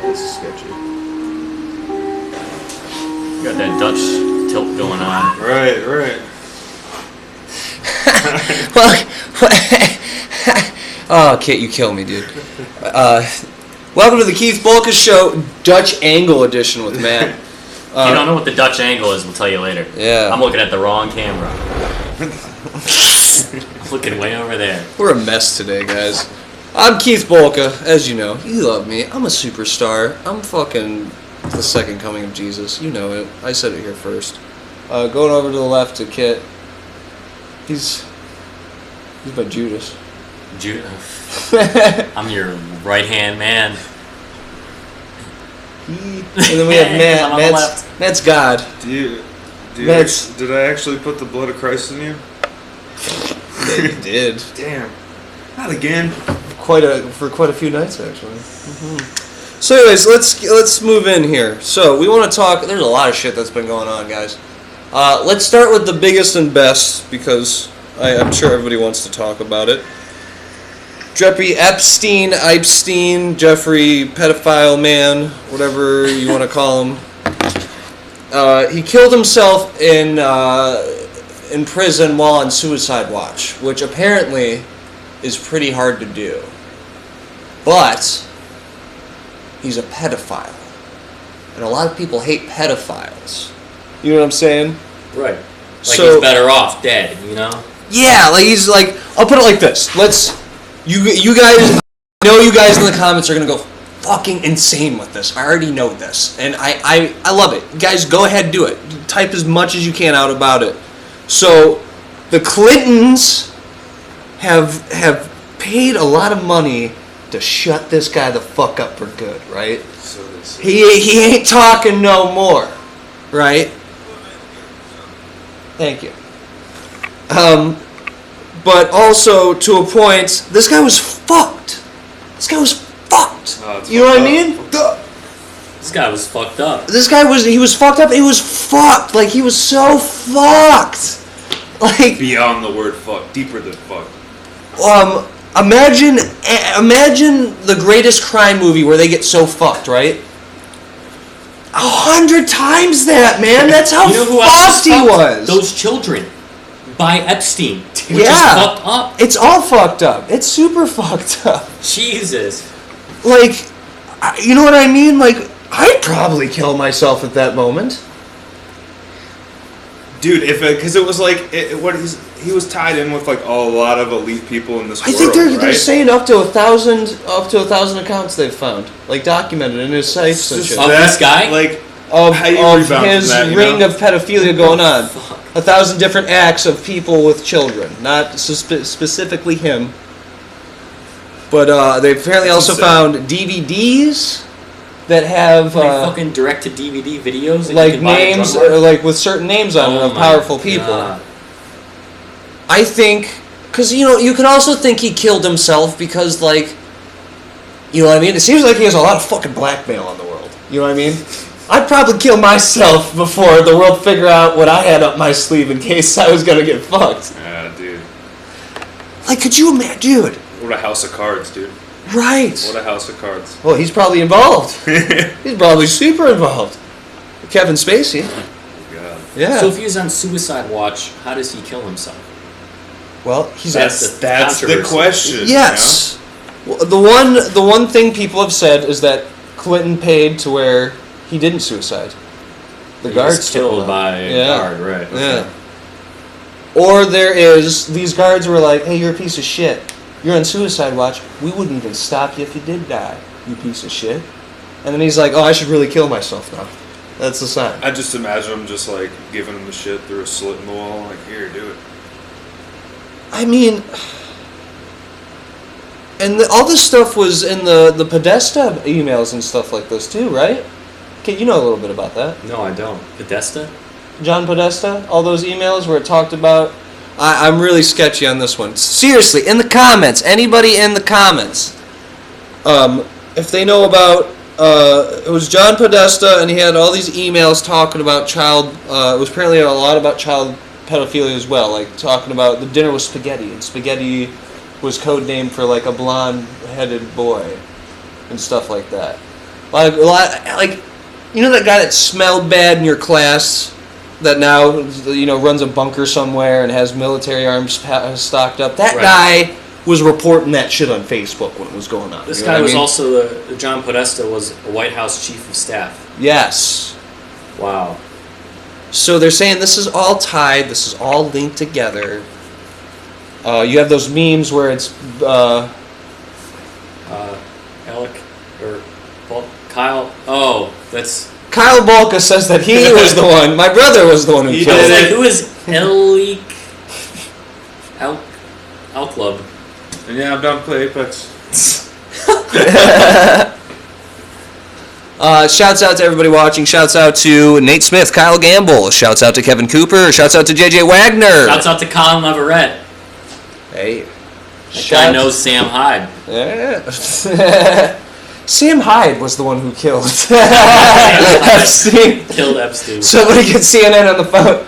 This is sketchy. Got that Dutch tilt going on. Right. Oh, Kit, you kill me, dude. Welcome to the Keith Bolka Show, Dutch Angle Edition with Matt. If you don't know what the Dutch angle is, we'll tell you later. Yeah. I'm looking at the wrong camera. I'm looking way over there. We're a mess today, guys. I'm Keith Bolka, as you know. You love me. I'm a superstar. I'm fucking the second coming of Jesus. You know it. I said it here first. Going over to the left to Kit. He's my Judas. I'm your right-hand man. And then we have Matt. I'm on the left. Matt's God. Did I actually put the blood of Christ in you? Yeah, you did. Damn. Not again. For quite a few nights, actually. Mm-hmm. So anyways, let's move in here. So we want to talk. There's a lot of shit that's been going on, guys. Let's start with the biggest and best because I'm sure everybody wants to talk about it. Jeffrey Epstein, Jeffrey pedophile man, whatever you want to call him. He killed himself in prison while on suicide watch, which apparently is pretty hard to do. But he's a pedophile. And a lot of people hate pedophiles. You know what I'm saying? Right. Like he's better off dead, you know? Yeah, like he's like, I'll put it like this. You guys, I know you guys in the comments are going to go fucking insane with this. I already know this. And I love it. Guys, go ahead, do it. Type as much as you can out about it. So, the Clintons have paid a lot of money to shut this guy the fuck up for good, right? So he ain't talking no more, right? Thank you. But also to a point, this guy was fucked. You know what I mean? This guy was fucked up. He was fucked up. He was fucked. Like, he was so fucked. Like, beyond the word fuck, deeper than fuck. Imagine the greatest crime movie where they get so fucked, right? 100 times that, man. That's how fucked he was. Those children by Epstein, which is fucked up. It's all fucked up. It's super fucked up. Jesus. Like, you know what I mean? Like, I'd probably kill myself at that moment. Dude, because it was like he was tied in with like a lot of elite people in this world. I think they're saying up to 1,000 accounts they've found, like documented in his sites and shit. Of this guy, like of of his ring of pedophilia going on. 1,000 different acts of people with children, not specifically him. But they apparently also found DVDs that have fucking direct-to-DVD videos, that like you can buy names, at or like with certain names on them of powerful people. God. I think, because you can also think he killed himself because, like, you know what I mean? It seems like he has a lot of fucking blackmail on the world. You know what I mean? I'd probably kill myself before the world figure out what I had up my sleeve in case I was gonna get fucked. Yeah, dude. Like, could you imagine, dude? What a house of cards, dude. Right. What a house of cards. Well, he's probably involved. He's probably super involved. Kevin Spacey. Oh, God. Yeah. So if he was on suicide watch, how does he kill himself? Well, that's the question. Yes. Well, the one thing people have said is that Clinton paid to where he didn't suicide. The guards was killed by a guard, right? Yeah. Or these guards were like, "Hey, you're a piece of shit. You're on suicide watch. We wouldn't even stop you if you did die, you piece of shit." And then he's like, "Oh, I should really kill myself now." That's the sign. I just imagine him just like giving him the shit through a slit in the wall, like, "Here, do it." I mean, and all this stuff was in the Podesta emails and stuff like this too, right? Okay, you know a little bit about that. No, I don't. Podesta? John Podesta, all those emails where it talked about... I'm really sketchy on this one. Seriously, in the comments, anybody in the comments, if they know about... it was John Podesta, and he had all these emails talking about child... it was apparently a lot about child pedophilia as well, like talking about the dinner with spaghetti, and spaghetti was code name for like a blonde-headed boy and stuff like that. Like, you know that guy that smelled bad in your class that now, runs a bunker somewhere and has military arms stocked up? That guy was reporting that shit on Facebook when it was going on. This guy was also the John Podesta was a White House chief of staff. Yes. Wow. So they're saying this is all tied. This is all linked together. You have those memes where it's Alec or Kyle. Oh, that's Kyle Balka says that he was the one. My brother was the one who killed I was him. like, who is Elik Al Club? And yeah, I'm down to play Apex. Shouts out to everybody watching. Shouts out to Nate Smith, Kyle Gamble. Shouts out to Kevin Cooper. Shouts out to JJ Wagner. Shouts out to Colin Leverett. Hey. That guy knows Sam Hyde. Yeah. Sam Hyde was the one who killed Epstein. Killed Epstein. Somebody get CNN on the phone.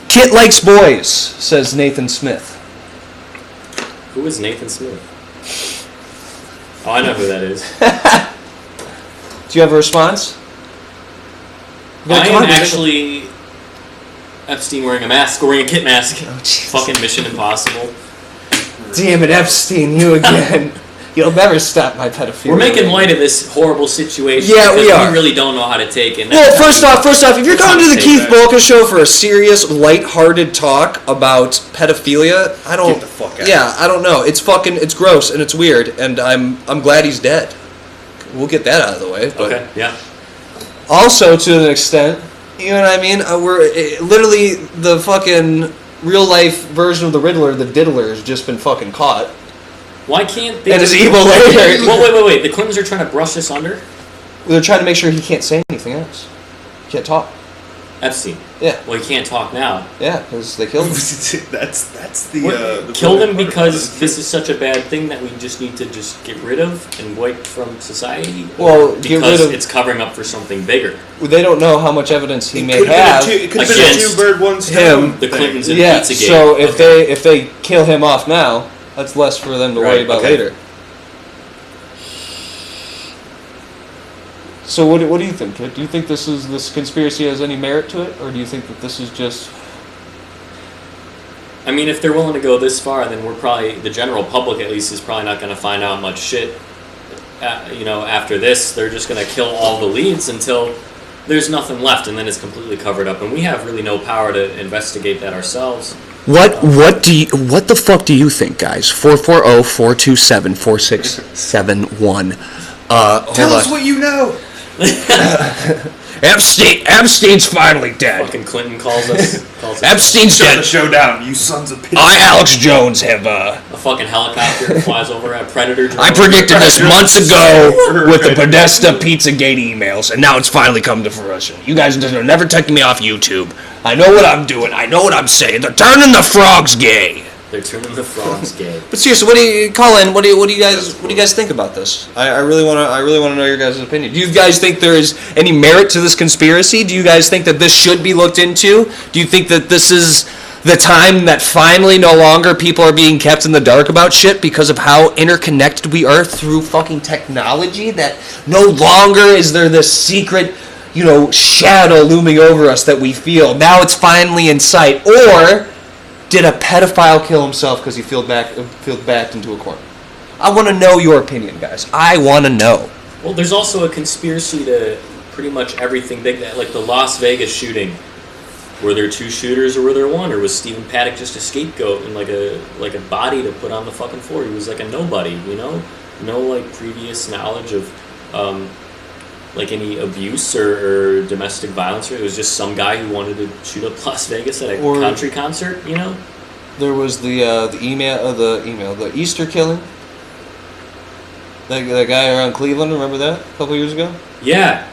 Kit likes boys, says Nathan Smith. Who is Nathan Smith? Oh, I know who that is. Do you have a response? I am actually Epstein wearing a mask, wearing a Kit mask. Oh, Jesus. Fucking Mission Impossible. Damn it, Epstein, you again. You'll never stop my pedophilia. We're making light of this horrible situation. Yeah, we are. We really don't know how to take it. Well, first off, if you're coming to the Keith Bolka show for a serious, light-hearted talk about pedophilia, I don't. Get the fuck out. Yeah, I don't know. It's gross and it's weird, and I'm glad he's dead. We'll get that out of the way. But okay. Yeah. also, to an extent, you know what I mean? We're literally the fucking real-life version of the Riddler, the Diddler, has just been fucking caught. Why can't they? And his evil later. Well, wait. The Clintons are trying to brush this under? They're trying to make sure he can't say anything else. He can't talk. Epstein. Yeah. Well, he can't talk now. Yeah, because they killed him. that's the killed him because this is such a bad thing that we just need to just get rid of and wipe from society? Well, because get rid of... it's covering up for something bigger. They don't know how much evidence he may have. It could have been a two-bird, one stone. The Clintons and yeah, Pizzagate. so if they kill him off now, that's less for them to worry about later. So what do you think, Kit? Do you think this conspiracy has any merit to it, or do you think that this is just... I mean, if they're willing to go this far, then we're probably, the general public at least, is probably not going to find out much shit. After this, they're just going to kill all the leads until there's nothing left, and then it's completely covered up. And we have really no power to investigate that ourselves. What the fuck do you think, guys? 440-427-4671. Tell us what you know. Epstein's finally dead. Fucking Clinton calls us. Epstein's Shut dead. the show down, you sons of bitches. I, Alex Jones, have a fucking helicopter flies over a Predator drone. I predicted this months ago with the Podesta Pizzagate emails, and now it's finally come to fruition. You guys are never taking me off YouTube. I know what I'm doing. I know what I'm saying. They're turning the frogs gay. They're turning the frogs gay. But seriously, Colin, what do you guys think about this? I really want to know your guys' opinion. Do you guys think there is any merit to this conspiracy? Do you guys think that this should be looked into? Do you think that this is the time that finally no longer people are being kept in the dark about shit because of how interconnected we are through fucking technology? That no longer is there this secret, shadow looming over us that we feel. Now it's finally in sight. Or did a pedophile kill himself because he feel backed into a corner? I want to know your opinion, guys. I want to know. Well, there's also a conspiracy to pretty much everything big, like the Las Vegas shooting. Were there two shooters or were there one? Or was Stephen Paddock just a scapegoat and like a body to put on the fucking floor? He was like a nobody, No previous knowledge of any abuse or domestic violence. It was just some guy who wanted to shoot up Las Vegas at a country concert, There was the Easter killing. That guy around Cleveland, remember that? A couple years ago? Yeah.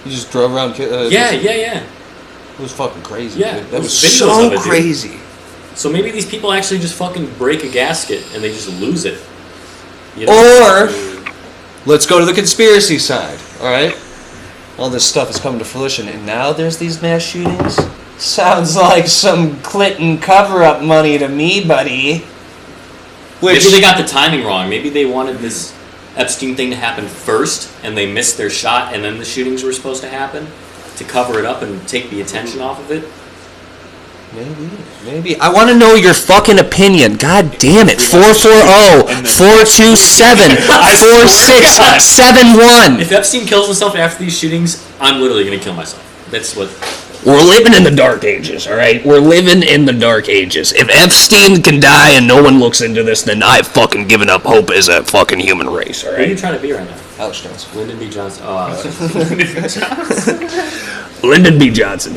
He just drove around. Yeah. It was fucking crazy. Yeah, dude. That was videos so of it, crazy. So maybe these people actually just fucking break a gasket and they just lose it. Or let's go to the conspiracy side, alright? All this stuff is coming to fruition, and now there's these mass shootings? Sounds like some Clinton cover-up money to me, buddy. Which Maybe they got the timing wrong. Maybe they wanted this Epstein thing to happen first, and they missed their shot, and then the shootings were supposed to happen to cover it up and take the attention off of it. Maybe. I want to know your fucking opinion. God damn it. 440-427-4671. If Epstein kills himself after these shootings, I'm literally going to kill myself. That's what... We're living in the dark ages, all right? We're living in the dark ages. If Epstein can die and no one looks into this, then I've fucking given up hope as a fucking human race, all Who are you right? trying to be right now? Alex Jones. Lyndon B. Johnson. Oh, Lyndon B. Johnson.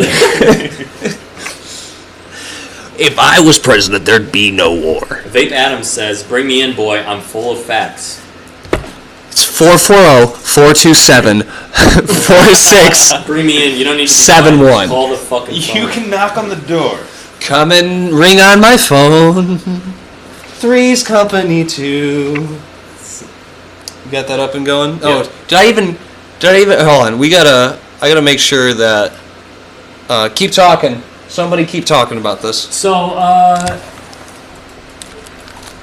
If I was president, there'd be no war. Vape Adams says, "Bring me in, boy. I'm full of facts." It's 440-427-4671. Bring me in. You don't need to be 7-1. Call the fucking phone. You can knock on the door. Come and ring on my phone. Three's company 2. You got that up and going? Oh, did I even hold on. I gotta make sure that keep talking. Somebody keep talking about this. So,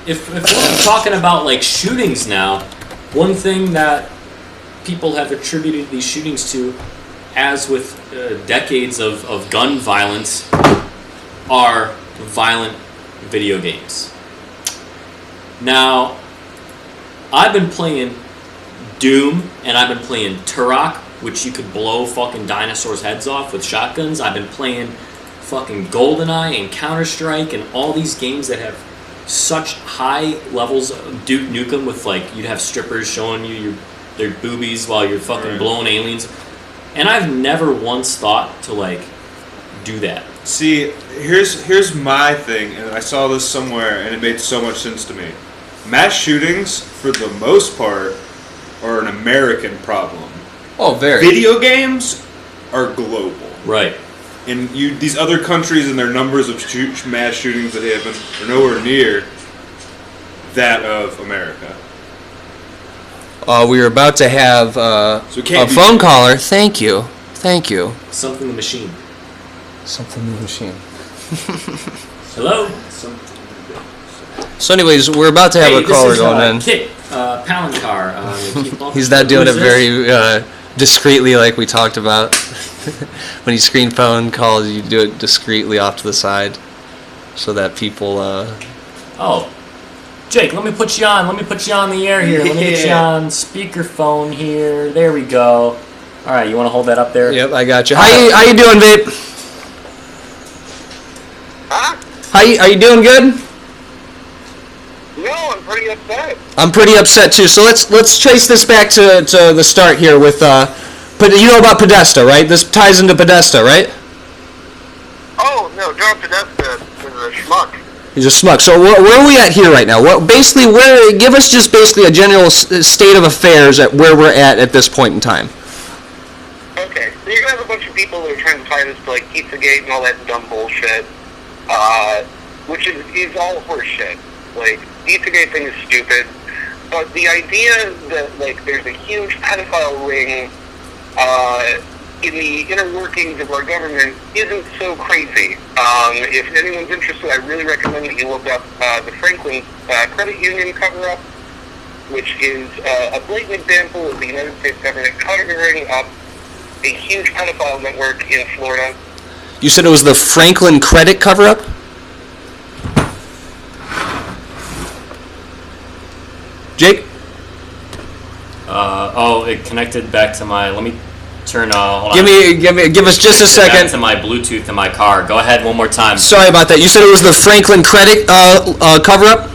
if we're talking about like shootings now, one thing that people have attributed these shootings to, as with decades of gun violence, are violent video games. Now, I've been playing Doom, and I've been playing Turok, which you could blow fucking dinosaurs' heads off with shotguns. I've been playing fucking GoldenEye and Counter-Strike and all these games that have such high levels of Duke Nukem with, like, you'd have strippers showing you their boobies while you're fucking blowing aliens. And I've never once thought to, like, do that. See, here's my thing, and I saw this somewhere, and it made so much sense to me. Mass shootings, for the most part, are an American problem. Oh, very. Video games are global. Right. And these other countries and their numbers of mass shootings that happen are nowhere near that of America. We were about to have a phone caller. Thank you. Something the machine. Something in the machine. Hello? So anyways, we're about to have a caller this is, going in. Kit, Palancar. He's not doing it very discreetly like we talked about. When you screen phone calls, you do it discreetly off to the side so that people... Oh. Jake, let me put you on. Let me put you on the air here. Let me get you on speakerphone here. There we go. All right, you want to hold that up there? Yep, I got you. How you doing, Vape? Huh? Are you doing good? No, I'm pretty upset. I'm pretty upset too. So let's trace this back to the start here with but you know about Podesta, right? This ties into Podesta, right? Oh, no, John Podesta is a schmuck. He's a schmuck. So where are we at here right now? Give us just basically a general state of affairs at where we're at this point in time. Okay, so you're going to have a bunch of people that are trying to tie this to, like, Pizzagate and all that dumb bullshit, which is all horseshit. Like, Pizzagate thing is stupid, but the idea that, like, there's a huge pedophile ring in the inner workings of our government isn't so crazy. If anyone's interested, I really recommend that you look up the Franklin Credit Union cover-up, which is a blatant example of the United States government covering up a huge pedophile network in Florida. You said it was the Franklin Credit cover-up? Jake? It connected back to my. Let me turn. Hold on. Give us just a Back second. to my Bluetooth in my car. Go ahead one more time. Sorry about that. You said it was the Franklin Credit cover-up?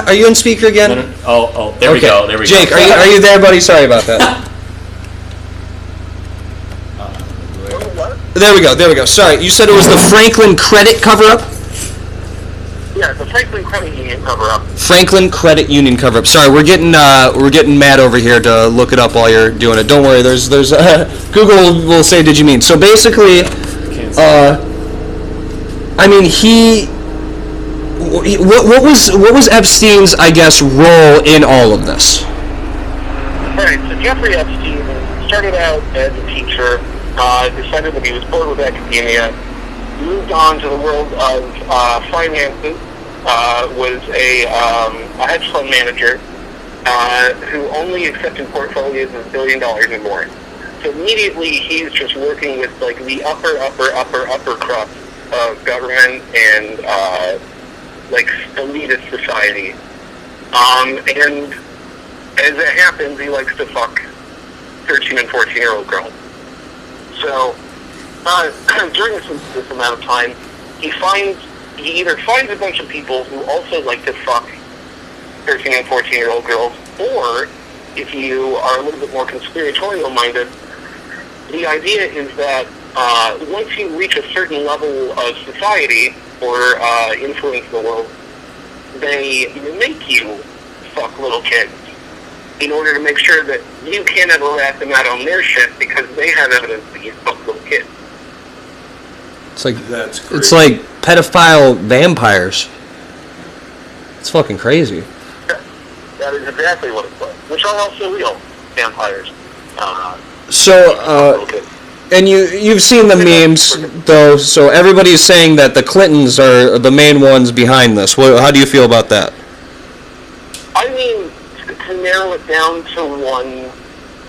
Are you on speaker again? No. Oh, there we go. There we Jake, go. are you there, buddy? Sorry about that. There we go. Sorry, you said it was the Franklin Credit cover-up? Yeah, the Franklin Credit Union cover-up. Franklin Credit Union cover-up. Sorry, we're getting mad over here to look it up while you're doing it. Don't worry. There's Google will say, "Did you mean?" So basically, I mean what was Epstein's, I guess, role in all of this? Alright, so Jeffrey Epstein started out as a teacher, decided that he was bored with academia, moved on to the world of finances, was a hedge fund manager who only accepted portfolios of $1 billion or more. So immediately he's just working with like the upper crust of government and like elitist society. And as it happens, he likes to fuck 13 and 14-year-old girls. So during this amount of time, he either finds a bunch of people who also like to fuck 13 and 14-year-old girls, or if you are a little bit more conspiratorial minded, the idea is that once you reach a certain level of society or influence in the world, they make you fuck little kids in order to make sure that you can't ever rat them out on their shit because they have evidence that you fuck little kids. It's like That's crazy. it's like pedophile vampires. It's fucking crazy. That is exactly what it's like, which are also real vampires. So, Little kids. and you've seen the memes though. So everybody's saying that the Clintons are the main ones behind this. How do you feel about that? I mean, to narrow it down to one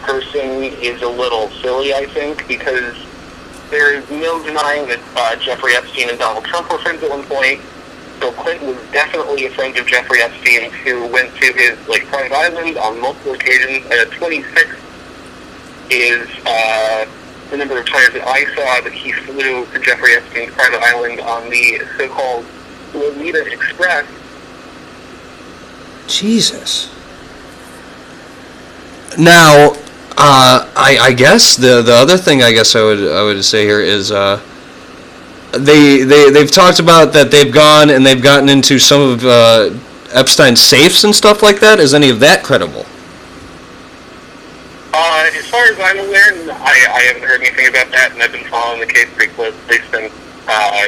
person is a little silly, I think, because there is no denying that Jeffrey Epstein and Donald Trump were friends at one point. Bill Clinton was definitely a friend of Jeffrey Epstein, who went to his private island on multiple occasions. 26 is the number of times that I saw that he flew to Jeffrey Epstein's private island on the so-called Lolita Express. Jesus. Now, I guess the other thing I guess I would say here is they've talked about that they've gone and they've gotten into some of Epstein's safes and stuff like that. Is any of that credible? As far as I'm aware, I haven't heard anything about that, and I've been following the case pretty closely since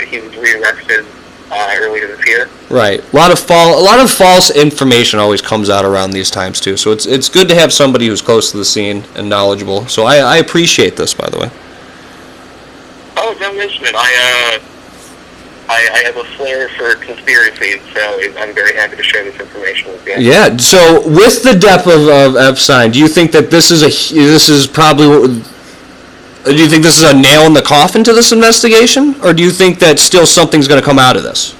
he was rearrested earlier this year. Right. A lot of false information always comes out around these times too. So it's good to have somebody who's close to the scene and knowledgeable. So I appreciate this, by the way. Oh, don't mention it. I have a flair for conspiracies, so I'm very happy to share this information with you. Yeah. So with the death of Epstein, do you think that do you think this is a nail in the coffin to this investigation, or do you think that still something's going to come out of this?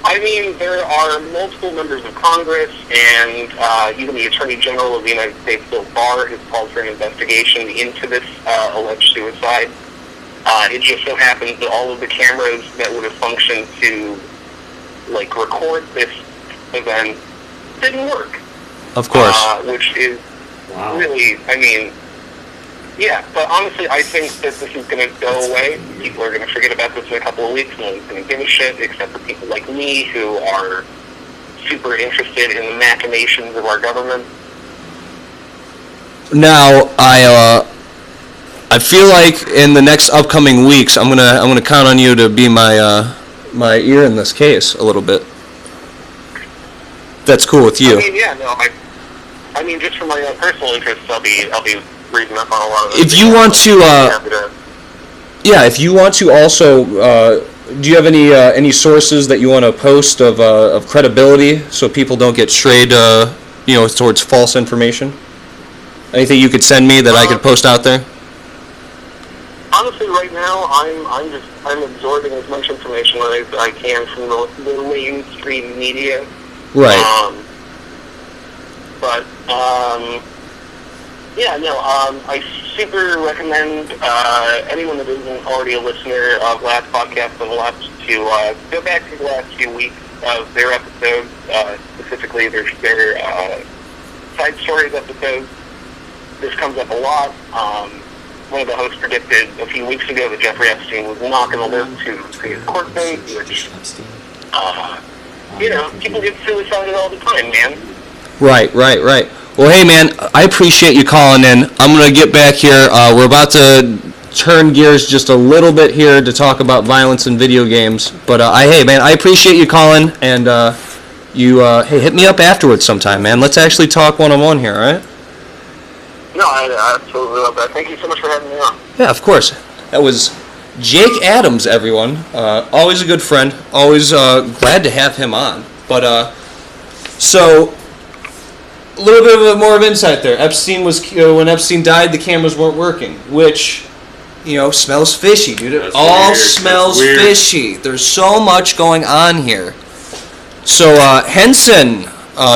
I mean, there are multiple members of Congress, and even the Attorney General of the United States, Bill Barr, has called for an investigation into this alleged suicide. It just so happens that all of the cameras that would have functioned to, record this event didn't work. Of course. Which is really, yeah, but honestly, I think that this is going to go away. People are going to forget about this in a couple of weeks. No one's going to give a shit, except for people like me who are super interested in the machinations of our government. Now, I feel like in the next upcoming weeks, I'm gonna count on you to be my ear in this case a little bit. That's cool with you. I mean, just for my own personal interests, I'll be reading up on a lot of this. If you want to, if you want to also, do you have any sources that you want to post of credibility so people don't get strayed, towards false information? Anything you could send me that I could post out there? Honestly, right now, I'm absorbing as much information as I can from the mainstream media. Right. I super recommend anyone that isn't already a listener of last podcast on the left to go back to the last few weeks of their episodes, specifically their side stories episodes. This comes up a lot. One of the hosts predicted a few weeks ago that Jeffrey Epstein was not going to live to see his court date, which, people get suicided all the time, man. Right. Well, hey, man, I appreciate you calling in. I'm going to get back here. We're about to turn gears just a little bit here to talk about violence in video games. But, hey, man, I appreciate you calling, and hey, hit me up afterwards sometime, man. Let's actually talk one-on-one here, all right? No, I absolutely love that. Thank you so much for having me on. Yeah, of course. That was Jake Adams, everyone. Always a good friend. Always glad to have him on. But so a little bit of more of insight there. Epstein was when Epstein died, the cameras weren't working, which smells fishy, dude. It That's all weird. smells That's weird. fishy. There's so much going on here. So Henson.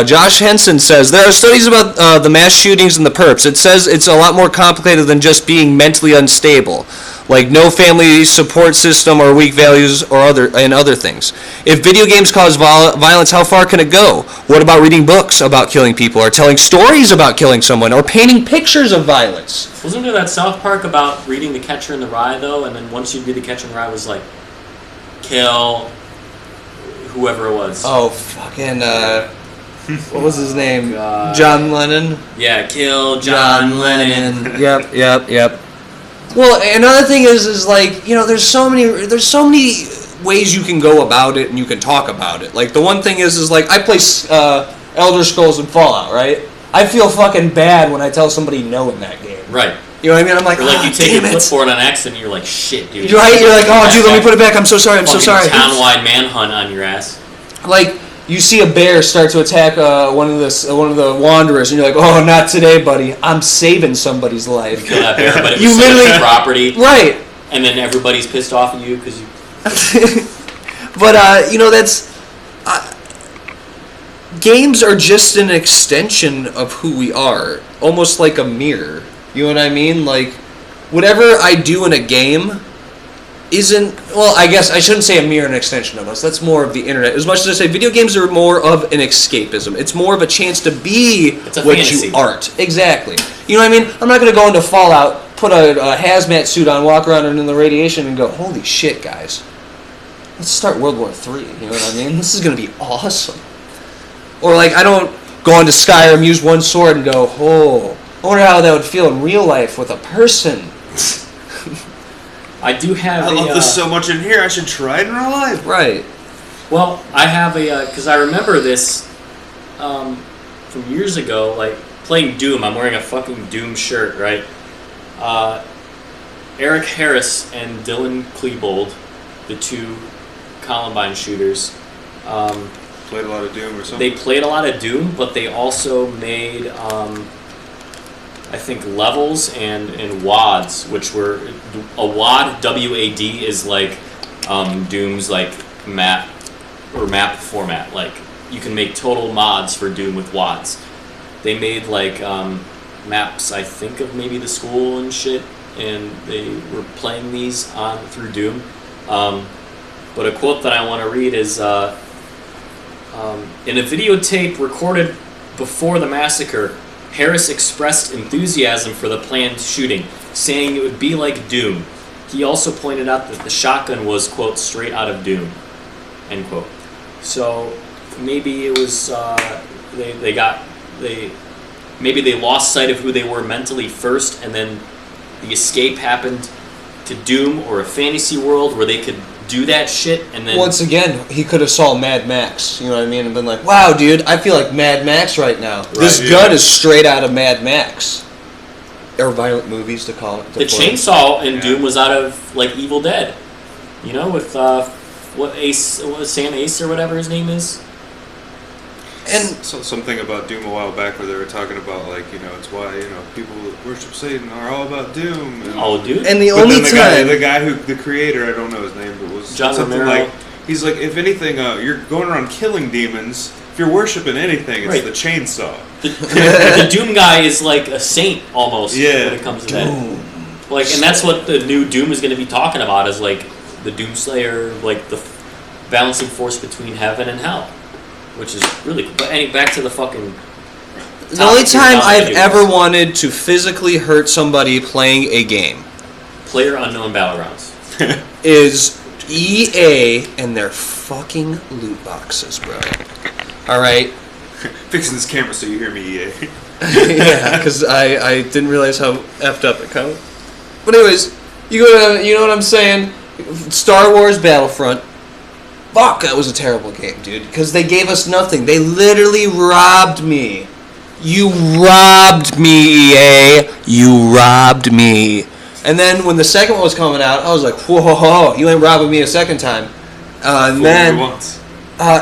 Josh Henson says, there are studies about the mass shootings and the perps. It says it's a lot more complicated than just being mentally unstable, like no family support system or weak values or other things. If video games cause violence, how far can it go? What about reading books about killing people, or telling stories about killing someone, or painting pictures of violence? Wasn't there that South Park about reading The Catcher in the Rye, though? And then once you read The Catcher in the Rye, it was like, kill whoever it was. Oh, fucking, what was his name? God. John Lennon? Yeah, kill John Lennon. Yep. Well, another thing is like, there's so many ways you can go about it and you can talk about it. Like, the one thing is like, I play Elder Scrolls and Fallout, right? I feel fucking bad when I tell somebody no in that game. Right. You know what I mean? I'm like, Or like you take damn a it. clipboard on accident and you're like, shit, dude. You're right? You're like, oh, dude, let me put it back. I'm so sorry. I'm so sorry. Town-wide manhunt on your ass. Like, you see a bear start to attack one of the wanderers, and you're like, "Oh, not today, buddy! I'm saving somebody's life." Kill that bear, but it You was literally- literally property, Right? and then everybody's pissed off at you because you. But that's games are just an extension of who we are, almost like a mirror. You know what I mean? Like, whatever I do in a game isn't, well, I guess I shouldn't say a mirror an extension of us. That's more of the internet. As much as I say video games are more of an escapism. It's more of a chance to be It's a what fantasy. you aren't. Exactly. You know what I mean? I'm not going to go into Fallout, put a hazmat suit on, walk around in the radiation and go, holy shit, guys. Let's start World War III. You know what I mean? This is going to be awesome. Or like, I don't go into Skyrim, use one sword and go, oh, I wonder how that would feel in real life with a person. I do have. I love this so much in here. I should try it in real life. Right. Well, I have a because I remember this from years ago, like playing Doom. I'm wearing a fucking Doom shirt, right? Eric Harris and Dylan Klebold, the two Columbine shooters, Played a lot of Doom or something. they played a lot of Doom, but they also made I think levels and WADs, which were a WAD, W-A-D, is like Doom's like map format. Like you can make total mods for Doom with WADs. They made like maps, I think, of maybe the school and shit, and they were playing these on through Doom. But a quote that I want to read is in a videotape recorded before the massacre, Harris expressed enthusiasm for the planned shooting, saying it would be like Doom. He also pointed out that the shotgun was, quote, straight out of Doom, end quote. So maybe it was maybe they lost sight of who they were mentally first, and then the escape happened to Doom or a fantasy world where they could do that shit, and then Once again, he could have saw Mad Max, you know what I mean, and been like, wow, dude, I feel like Mad Max right now. This yeah. gun is straight out of Mad Max. Or violent movies, to call it. the chainsaw in Doom was out of like Evil Dead, you know, with what was Sam Ace or whatever his name is. And So, something about Doom a while back where they were talking about, like, it's why, people that worship Satan are all about Doom. And, Oh, dude. and the but only then the time... guy the creator, I don't know his name, but was John something Romero. like, he's like, if anything, you're going around killing demons. If you're worshiping anything, it's Right. the chainsaw. The Doom guy is like a saint almost Yeah. when it comes to that. Like, and that's what the new Doom is going to be talking about, is like the Doomslayer, like the balancing force between heaven and hell, which is really cool. But back to the fucking. The only topic here time about I've video ever games. wanted to physically hurt somebody playing a game Player unknown battlegrounds. is EA and their fucking loot boxes, bro. Alright? Fixing this camera so you hear me, EA. Yeah, because I didn't realize how effed up it kind of. But anyways, you know what I'm saying? Star Wars Battlefront. Fuck, that was a terrible game, dude. Because they gave us nothing. They literally robbed me. You robbed me, EA. You robbed me. And then when the second one was coming out, I was like, whoa, you ain't robbing me a second time. And Fool then, me once.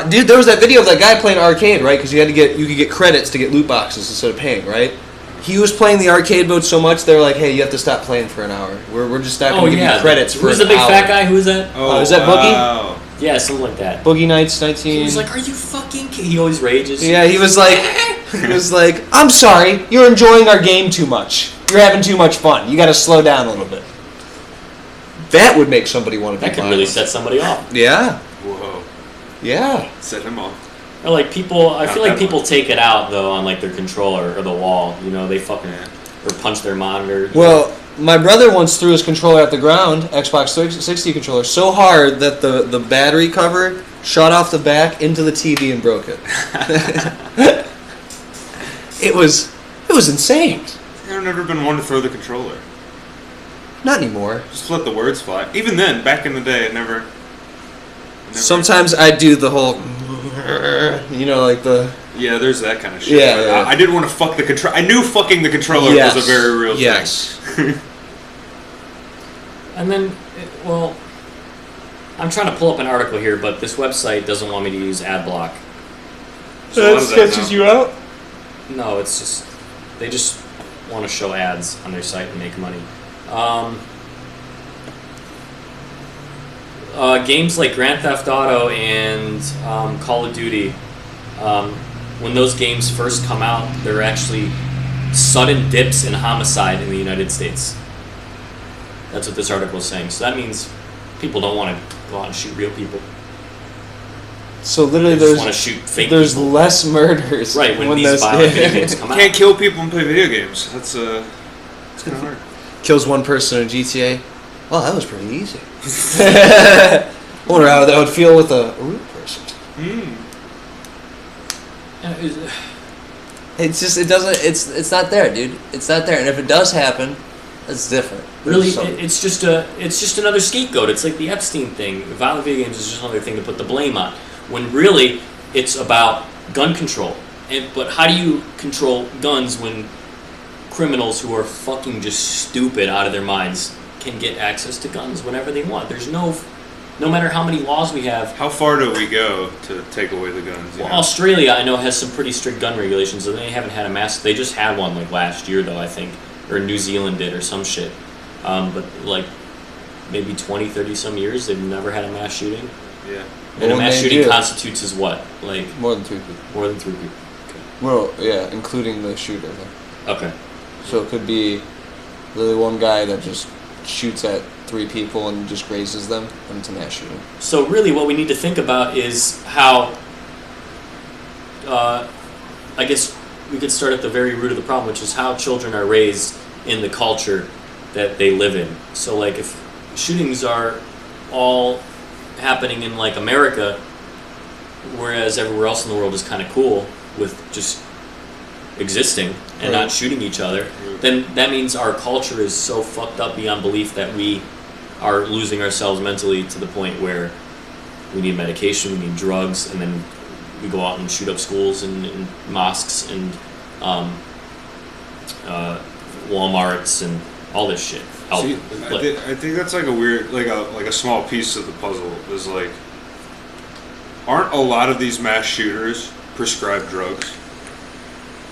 dude, there was that video of that guy playing arcade, right? Because you could get credits to get loot boxes instead of paying, right? He was playing the arcade mode so much they were like, "Hey, you have to stop playing for an hour. We're just not going to give you credits for Who's an the big hour." fat guy? Who is that? Oh, is that Boogie? wow. Yeah, something like that. Boogie Nights 19. He was like, "Are you fucking kidding?" He always rages. Yeah, he was like, "I'm sorry, you're enjoying our game too much. You're having too much fun. You got to slow down a little bit." That would make somebody want to be That could violent. really set somebody off. Yeah, Whoa. yeah. Set him off. Or like people, I Not feel like that people one. take it out though on like their controller or the wall. You know, they fucking Yeah. or punch their monitor. Well, my brother once threw his controller at the ground, Xbox 360 controller, so hard that the battery cover shot off the back into the TV and broke it. It was insane. I've never been one to throw the controller. Not anymore. Just let the words fly. Even then, back in the day, it never. Sometimes I do the whole, you know, like the. Yeah, there's that kind of shit. Yeah, But yeah. I didn't want to fuck the control. I knew fucking the controller was a very real yes. thing. And then, well, I'm trying to pull up an article here, but this website doesn't want me to use ad block. So what does that now? you out? No, it's just they just want to show ads on their site and make money. Games like Grand Theft Auto and Call of Duty, when those games first come out, there are actually sudden dips in homicide in the United States. That's what this article is saying. So that means people don't want to go out and shoot real people. So literally, They just want to shoot fake there's people. less murders. Right, when these there's- violent video games come out. Can't kill people and play video games. That's it's kind of hard. Kills one person in GTA. Well, that was pretty easy. I wonder how that would feel with a real person. It's just it's not there, dude. It's not there, and if it does happen, it's different. Really, There's some- it's just another scapegoat. It's like the Epstein thing. Violent video games is just another thing to put the blame on. When really, it's about gun control. But how do you control guns when criminals who are fucking just stupid out of their minds can get access to guns whenever they want? There's no matter how many laws we have. How far do we go to take away the guns? You Well, know? Australia, I know, has some pretty strict gun regulations, and they haven't had a mass. They just had one like last year, though, I think, or New Zealand did, or some shit. But like maybe 20, 30 some years, they've never had a mass shooting. Yeah. And a Well, mass they shooting do. constitutes as what? Like more than 3 people. more than 3 people. Well, yeah, including the shooter. Okay. So it could be literally one guy that just shoots at 3 people and just grazes them, and it's a mass shooting. So really, what we need to think about is how. I guess we could start at the very root of the problem, which is how children are raised in the culture that they live in. So, like, if shootings are all happening in like America, whereas everywhere else in the world is kind of cool with just existing and Right. not shooting each other, then that means our culture is so fucked up beyond belief that we are losing ourselves mentally to the point where we need medication, we need drugs, and then we go out and shoot up schools and mosques and Walmarts and all this shit. See, I think that's like a weird, like a small piece of the puzzle. Is like, aren't a lot of these mass shooters prescribed drugs?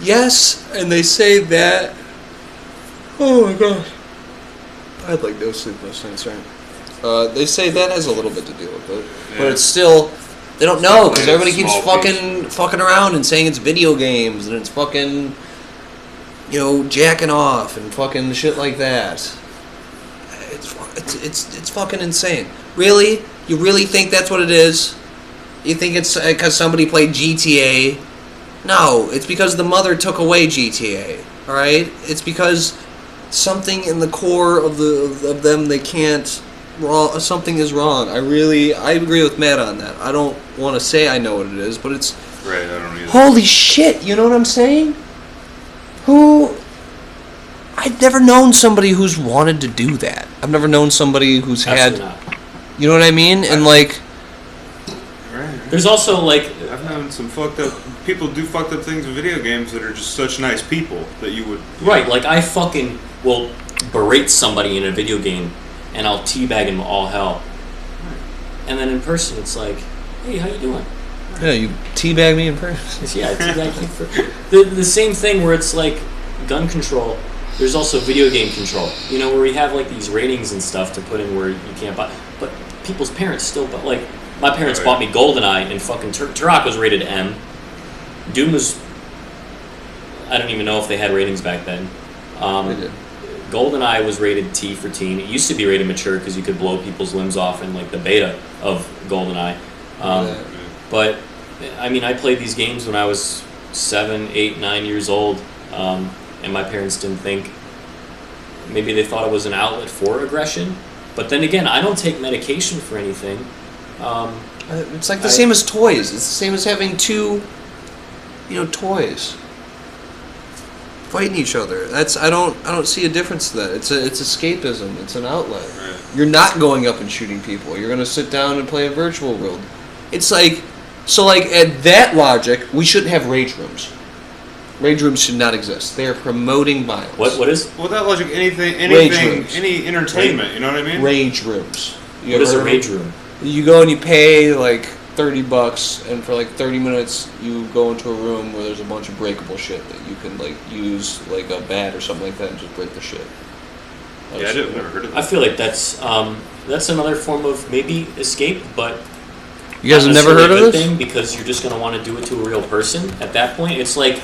Yes, and they say that. Oh my god. I had like no sleep last night, sorry. They say that has a little bit to do with it. But Yeah. it's still. They don't know because Like a everybody keeps small fucking around and saying it's video games and it's fucking, jacking off and fucking shit like that. It's fucking insane. Really? You really think that's what it is? You think it's because somebody played GTA? No, it's because the mother took away GTA. All right, it's because something in the core of them they can't. Something is wrong. I agree with Matt on that. I don't want to say I know what it is, but it's Right. I don't either. holy shit. You know what I'm saying? I've never known somebody who's wanted to do that. I've never known somebody who's Absolutely had. not. You know what I mean? And like, Right. There's also like I've known some fucked up people do fucked up things in video games that are just such nice people that you would. right, like I fucking will berate somebody in a video game, and I'll teabag him all hell. And then in person, it's like, hey, how you doing? Yeah, you teabag me in person. Yeah, teabag you for the same thing where it's like gun control. There's also video game control. You know, where we have like these ratings and stuff to put in where you can't buy, but people's parents still. But like, my parents bought me GoldenEye, and fucking Turok was rated M. Doom was. I don't even know if they had ratings back then. They did. GoldenEye was rated T for teen. It used to be rated mature because you could blow people's limbs off in like the beta of GoldenEye. But I mean, I played these games when I was 7, 8, 9 years old, and my parents didn't think. Maybe they thought it was an outlet for aggression. But then again, I don't take medication for anything. It's like the same as toys. It's the same as having two, toys fighting each other. I don't see a difference to that. It's escapism. It's an outlet. Right. You're not going up and shooting people. You're gonna sit down and play a virtual world. It's like, at that logic, we shouldn't have rage rooms. Rage rooms should not exist. They are promoting violence. What is? Well, that logic, anything, rooms. any entertainment. You know what I mean? Rage rooms. What is a rage room? You go and you pay like $30, and for like 30 minutes, you go into a room where there's a bunch of breakable shit that you can like use like a bat or something like that and just break the shit. Yeah, I've never heard of that. I feel like that's another form of maybe escape, but You guys have not never heard necessarily a of good this? thing because you're just going to want to do it to a real person. At that point, it's like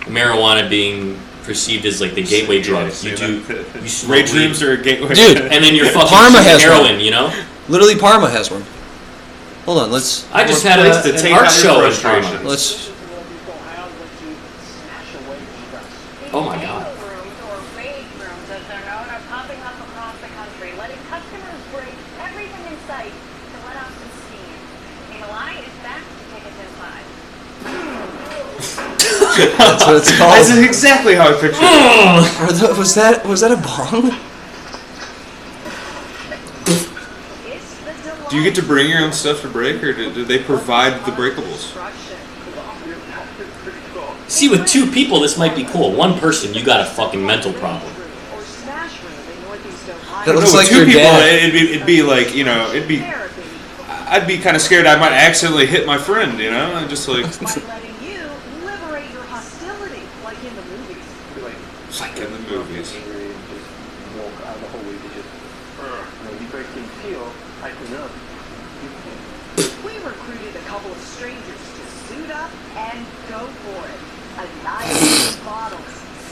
marijuana being perceived as like the gateway drug. You smoke Rage weed, rooms are a gateway. Dude. and then you're fucking Parma shooting has heroin. one. You know, Literally, Parma has one. Hold on, let's I just More had place to an take art out your show in frustrations. Parma. let's. Oh my god. Rooms or rage rooms, as they're known, are popping up across the country, letting customers break everything in sight to let out some steam. Himalayan is back to take us inside. That's what it's This called. is exactly how I pictured it. Was that a bong? It's the delight Do you get to bring your own stuff to break, or do they provide the breakables? See, with two people, this might be cool. One person, you got a fucking mental problem. or smash room in Northeast Ohio. That looks No, with like two your people, dad. it'd be like, Therapy I'd be kind of scared I might accidentally hit my friend, and just like, by letting you liberate your hostility, like in the movies. like in the movies. We recruited a couple of strangers to suit up and go for it. Annihilating bottles,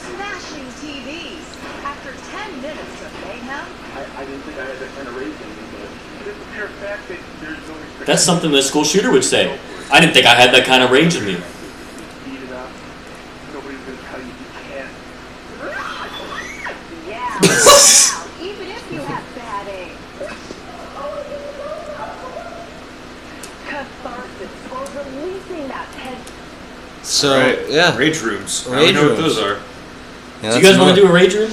smashing TVs. After 10 minutes of mayhem, I didn't think I had that kind of rage in me, but it's the pure fact that there's no expectation. That's something the school shooter would say. I didn't think I had that kind of rage in me. Beat it up. Nobody's going to tell you you can't. yeah, wow, even if you have bad aim. Catharsis, or releasing that tension. So Right. yeah, Rage rooms. I Rage don't know what rooms. those are. Yeah, Do you guys want to do a rage room?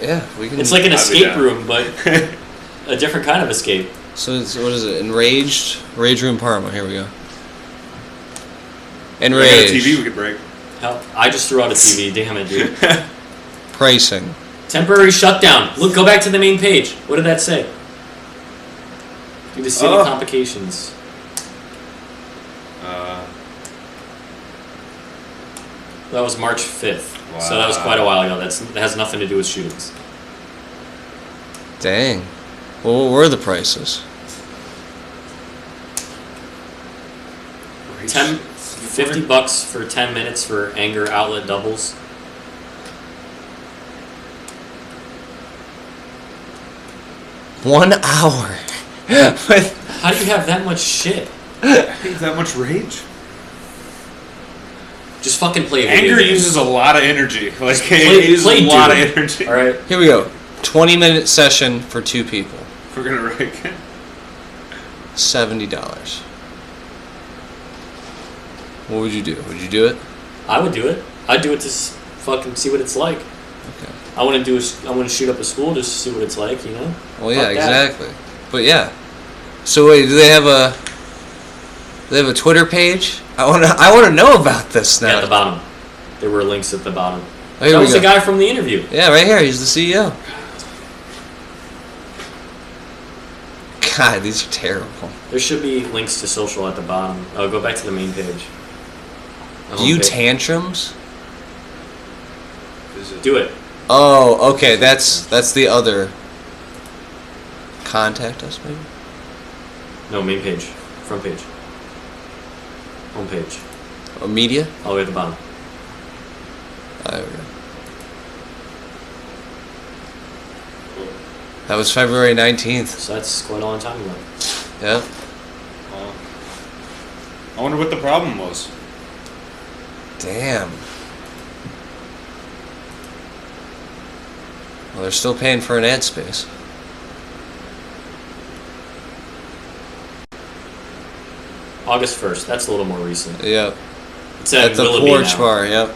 Yeah, we can. It's like an I'd be escape down. room, but a different kind of escape. So what is it? Enraged Rage Room Parma. Here we go. I got a Enraged TV we could break. Hell, I just threw out a TV. Damn it, dude. pricing. Temporary shutdown. Look, go back to the main page. What did that say? Due to city Oh. complications. That was March 5th. So that was quite a while ago. That has nothing to do with shootings. Dang. Well, what were the prices? 50 bucks for 10 minutes for anger outlet doubles. $1 hour. With How do you have that much shit? That much rage? Just fucking play a video Anger game. uses a lot of energy. Like, Play- it uses play a lot of Doom. energy. Alright. here we go. 20-minute session for 2 people. If we're gonna rake it. $70. What would you do? Would you do it? I would do it. I'd do it to fucking see what it's like. Okay. I want to shoot up a school just to see what it's like, you know? Well, yeah, Fuck that. exactly. But yeah. So wait, do they have a Twitter page? I want to know about this At the now. bottom. There were links at the bottom. Oh, here That we was go. the guy from the interview. Yeah, right here. He's the CEO. God, these are terrible. There should be links to social at the bottom. Oh, go back to the main page. The You homepage. tantrums? Do it. Oh, okay. That's the other. Contact us, maybe. No, main page. Front page. Homepage. Oh, media. All the way at the bottom. There we go. That was February 19th. So that's quite a long time ago. Yeah. I wonder what the problem was. Damn. Well, they're still paying for an ad space. August 1st. That's a little more recent. Yep. It's at At the Willoughby porch now. bar, yep.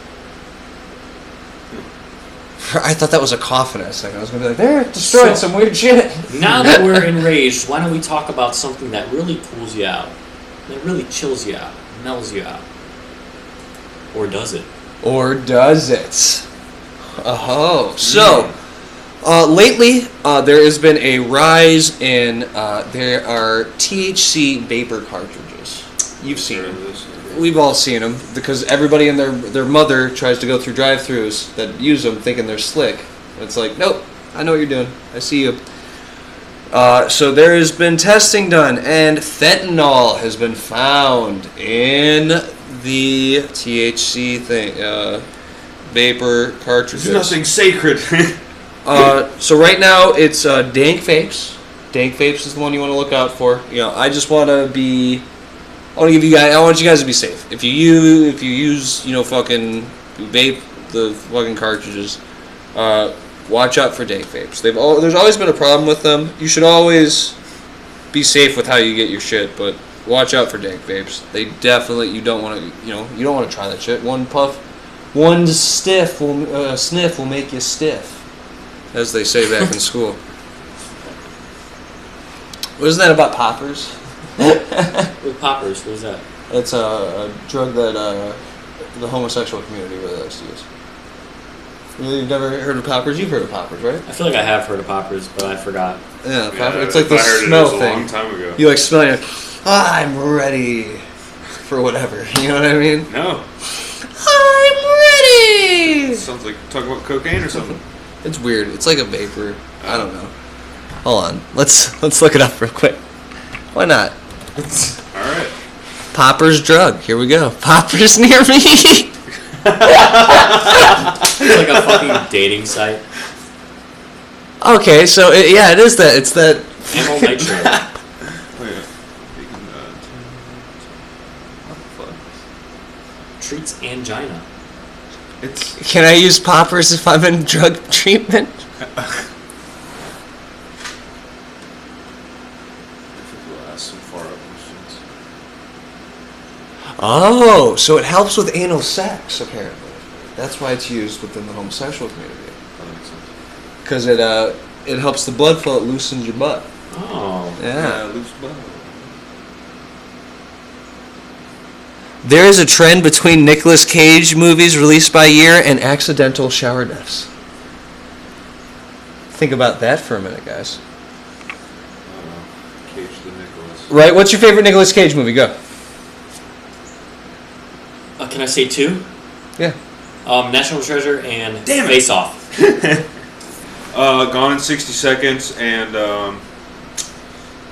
I thought that was a coffin a second. I was going to be like, they're destroying So- some weird shit. Now that we're enraged, why don't we talk about something that really cools you out? That really chills you out, mellows you out. Or does it? Or does it? Oh. So, lately, there has been a rise in, there are THC vapor cartridges. You've seen them. We've all seen them because everybody and their mother tries to go through drive-thrus that use them thinking they're slick. And it's like, nope, I know what you're doing. I see you. So there has been testing done, and fentanyl has been found in the THC thing, vapor cartridges. There's nothing sacred. So right now it's Dank Vapes. Dank Vapes is the one you want to look out for. You know, I just want to be. I want you guys to be safe. If you use fucking vape the fucking cartridges, watch out for Dank Vapes. There's always been a problem with them. You should always be safe with how you get your shit, but watch out for Dank Vapes. They definitely you don't want to try that shit. One puff, one sniff will make you stiff, as they say back in school. Wasn't that about poppers? With poppers, what is that? It's a drug that the homosexual community really likes to use. You've never heard of poppers? You've heard of poppers, right? I feel like I have heard of poppers, but I forgot. Yeah, Yeah, popper. It's like if the I heard smell it, it was thing. a long time ago. You like smell it, I'm ready for whatever. You know what I mean? No. I'm ready! Sounds like talking about cocaine or something. It's weird. It's like a vapor. I don't know. Hold on. Let's look it up real quick. Why not? Alright. Popper's drug. Here we go. Popper's near me. It's like a fucking dating site. Okay, so it is that. It's that. Amyl nitrate. Oh, yeah. You can, what the fuck? Treats angina. It's Can I use poppers if I'm in drug treatment? We'll ask some far out questions. Oh, so it helps with anal sex, apparently. That's why it's used within the homosexual community. That makes sense. Because it helps the blood flow, it loosens your butt. Oh. Yeah. Loose blood. There is a trend between Nicolas Cage movies released by year and accidental shower deaths. Think about that for a minute, guys. Cage the Nicholas. Right, what's your favorite Nicolas Cage movie? Go. Can I say two? Yeah. National Treasure and Damn it. Face Off. Gone in 60 Seconds and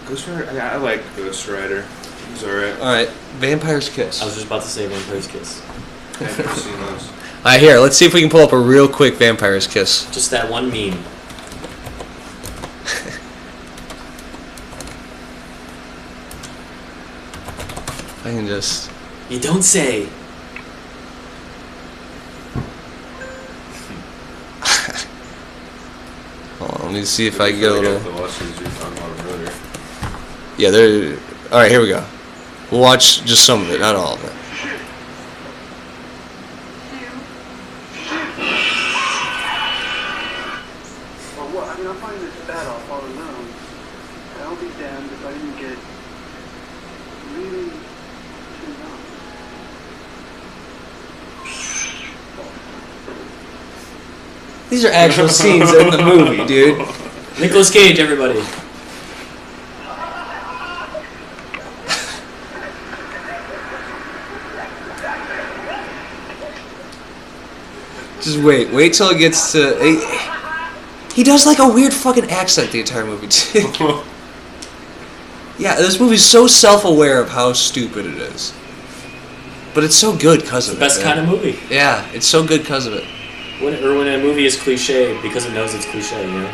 Ghost Rider. I like Ghost Rider. He's alright. Alright, Vampire's Kiss. I was just about to say Vampire's Kiss. I've never seen those. Alright, here, let's see if we can pull up a real quick Vampire's Kiss. Just that one meme. I can just... You don't say. Hold on, let me see if I can get a little... The watches you're talking about earlier. Yeah, there... Alright, here we go. We'll watch just some of it, not all of it. Well, what? I mean, I'm finding this bad off all alone. I'll be damned if I didn't get really too numb. These are actual scenes in the movie, dude. Nicolas Cage, everybody. Just wait till it gets to. He does like a weird fucking accent the entire movie too. Yeah, this movie's so self-aware of how stupid it is, but it's so good because of it. Best kind of movie. Yeah, it's so good because of it. When a movie is cliche because it knows it's cliche, you know.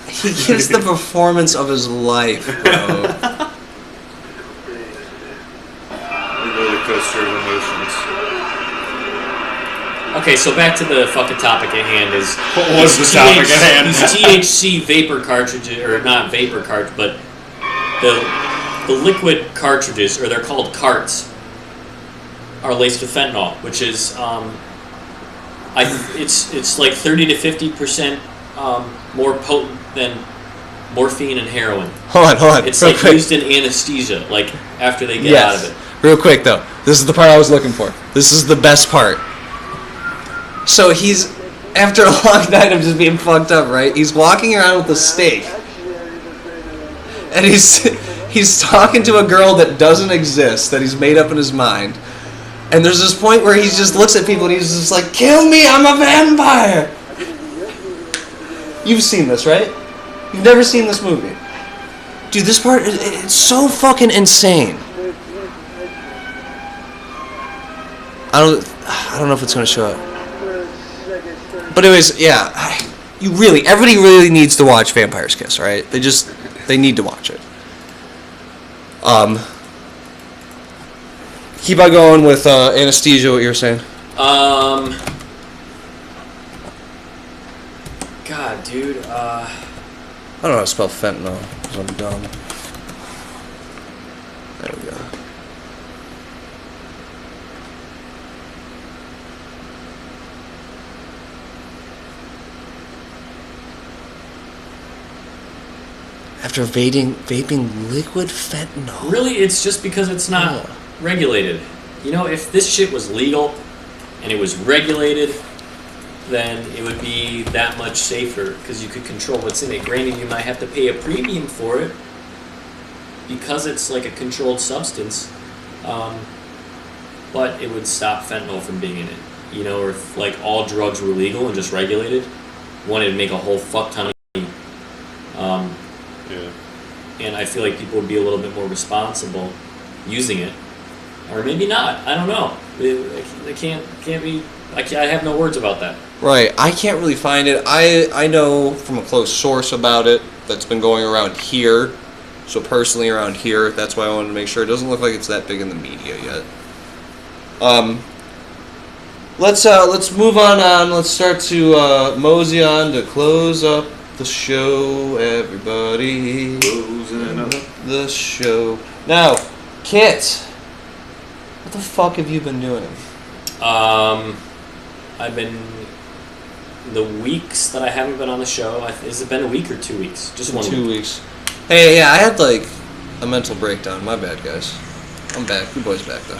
He gives the performance of his life, bro. Roller coaster of emotions. Okay, so back to the fucking topic at hand is What was the topic at hand? These THC vapor cartridges, or not vapor cartridge, but the liquid cartridges, or they're called carts, are laced with fentanyl, which is it's like 30 to 50% more potent than morphine and heroin. Hold on. It's real like quick. used in anesthesia, like after they get out of it. Real quick though, this is the part I was looking for. This is the best part. So he's, after a long night of just being fucked up, right? He's walking around with a stake, and he's talking to a girl that doesn't exist, that he's made up in his mind. And there's this point where he just looks at people and he's just like, "Kill me, I'm a vampire." You've seen this, right? You've never seen this movie. Dude, this part, it's so fucking insane. I don't know if it's going to show up. But anyways, yeah, everybody really needs to watch Vampire's Kiss, alright? They need to watch it. Keep on going with anesthesia, what you were saying. God, dude, I don't know how to spell fentanyl, because I'm dumb. There we go. After vaping liquid fentanyl. really, it's just because it's not regulated. You know, if this shit was legal and it was regulated, then it would be that much safer because you could control what's in it. Granted, you might have to pay a premium for it because it's like a controlled substance, but it would stop fentanyl from being in it. You know, or if like all drugs were legal and just regulated, one, it'd make a whole fuck ton of money. Yeah. And I feel like people would be a little bit more responsible using it, or maybe not. I don't know. They can't be. I have no words about that. Right, I can't really find it. I know from a close source about it that's been going around here. So personally around here, that's why I wanted to make sure. It doesn't look like it's that big in the media yet. Let's move on. Let's start to mosey on to close up the show, everybody. Closing up the show. Now, Kit, what the fuck have you been doing? I've been the weeks that I haven't been on the show. Has it been a week or 2 weeks? Just 1 week. 2 weeks. Hey, yeah, I had like a mental breakdown. My bad, guys. I'm back. Your boy's back though.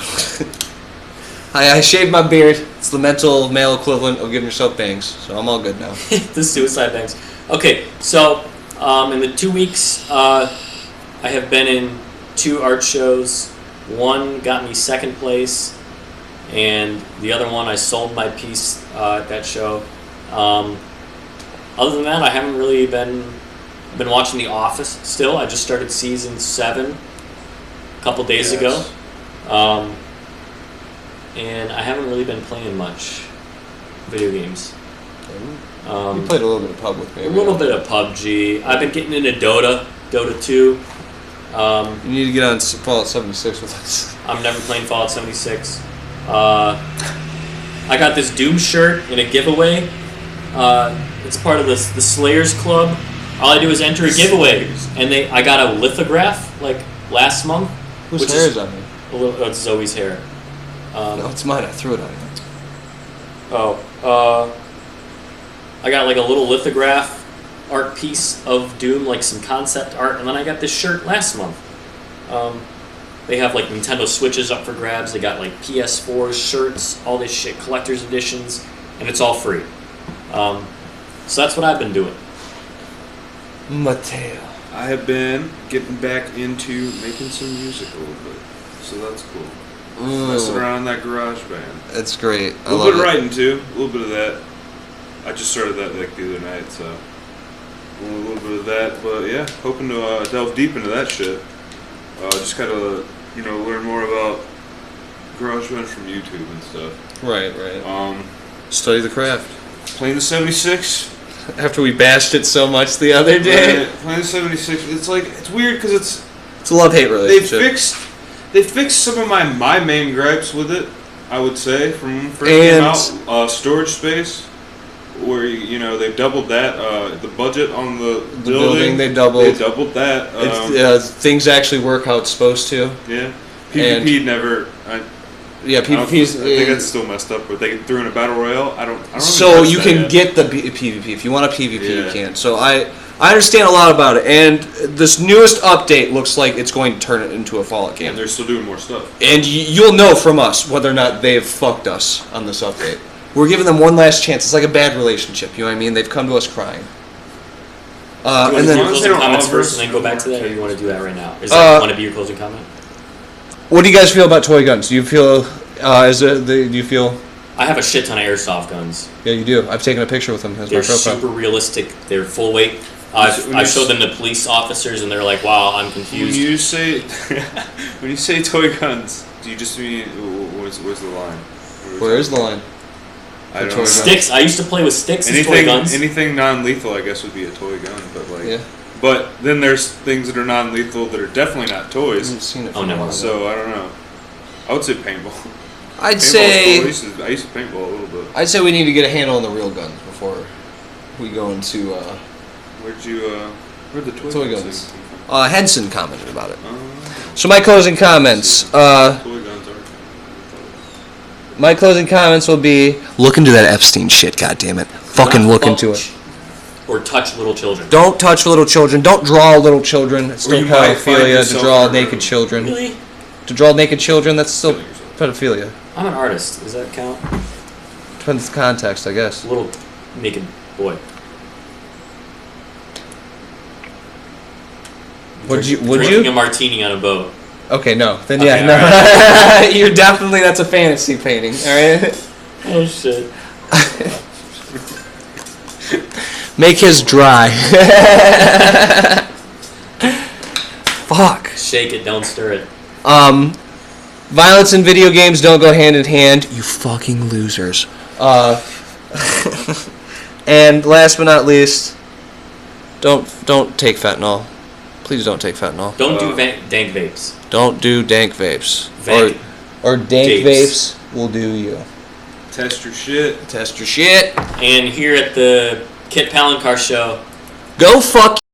I shaved my beard. It's the mental male equivalent of giving yourself bangs, so I'm all good now. The suicide bangs. Okay, so in the 2 weeks, I have been in 2 art shows. One got me second place, and the other one I sold my piece at that show. Other than that, I haven't really been watching The Office still. I just started season 7 a couple days ago. And I haven't really been playing much video games. You played a little bit of PUBG with me. A little bit of PUBG. I've been getting into Dota 2. You need to get on Fallout 76 with us. I'm never playing Fallout 76. I got this Doom shirt in a giveaway. It's part of the Slayers Club. All I do is enter a giveaway, and I got a lithograph like last month. Whose hair is on me? It's Zoe's hair. No, it's mine. I threw it on you. I got like a little lithograph art piece of Doom, like some concept art, and then I got this shirt last month. They have like Nintendo Switches up for grabs. They got like PS4 shirts, all this shit, collector's editions, and it's all free. So that's what I've been doing. Mateo. I have been getting back into making some music a little bit, so that's cool. Messing around in that garage band. That's great. A little bit of writing too, a little bit of that. I just started that like the other night, so a little bit of that. But yeah, hoping to delve deep into that shit. Just gotta learn more about GarageBand from YouTube and stuff. Right. Study the craft. Playing the 76. After we bashed it so much the other day. Playing the 76. It's weird because It's a love-hate relationship. They fixed some of my main gripes with it. I would say from when it first came out, storage space, where they've doubled that the budget on the building. They doubled that. Things actually work how it's supposed to. Yeah, PvP never. PvP. I think that's still messed up. But they threw in a battle royale. I don't. So you can get the PvP if you want a PvP. You can. So I understand a lot about it, and this newest update looks like it's going to turn it into a Fallout game. And they're still doing more stuff. And you'll know from us whether or not they have fucked us on this update. We're giving them one last chance. It's like a bad relationship. You know what I mean? They've come to us crying. And then Closing comments first, and then go back to that, or you want to do that right now? Is that want to be your closing comment? what do you guys feel about toy guns? Do you feel do you feel? I have a shit ton of airsoft guns. Yeah, you do. I've taken a picture with them as They're my profile. super realistic. They're full weight. I've showed them to police officers, and they're like, "Wow, I'm confused." When you say toy guns, do you just mean where's the line? Where is the line? I don't know. Sticks. I used to play with sticks as toy guns. Anything non-lethal, I guess, would be a toy gun. But Yeah. but then there's things that are non-lethal that are definitely not I toys. haven't seen it for Oh, a no. while. So I don't know. I would say paintball. I'd Paintball's say cool. I used to paintball a little bit. I'd say we need to get a handle on the real guns before we go into Where'd the toy Toy guns guns. thing come from? Henson commented about it. Oh. So my closing comments. Toy guns are. My closing comments will be look into that Epstein shit. God damn it! Fucking Not look into it. Or touch little children. Don't touch little children. Don't draw little children. It's still you might find pedophilia to yourself draw hurt. naked children. Really? To draw naked children, that's still pedophilia. I'm an artist. Does that count? Depends on the context, I guess. A little naked boy. Would you? Drinking a martini on a boat. Okay, no. Then Okay, yeah, no. You're definitely that's a fantasy painting. All right. Oh shit. Make his dry. Fuck. Shake it, don't stir it. Violence in video games don't go hand in hand. You fucking losers. And last but not least, don't take fentanyl. Please don't take fentanyl. Don't do dank vapes. Don't do dank vapes. Vank Or dank vapes. vapes will do you. Test your shit. Test your shit. And here at the Kit Palancar show, Go fuck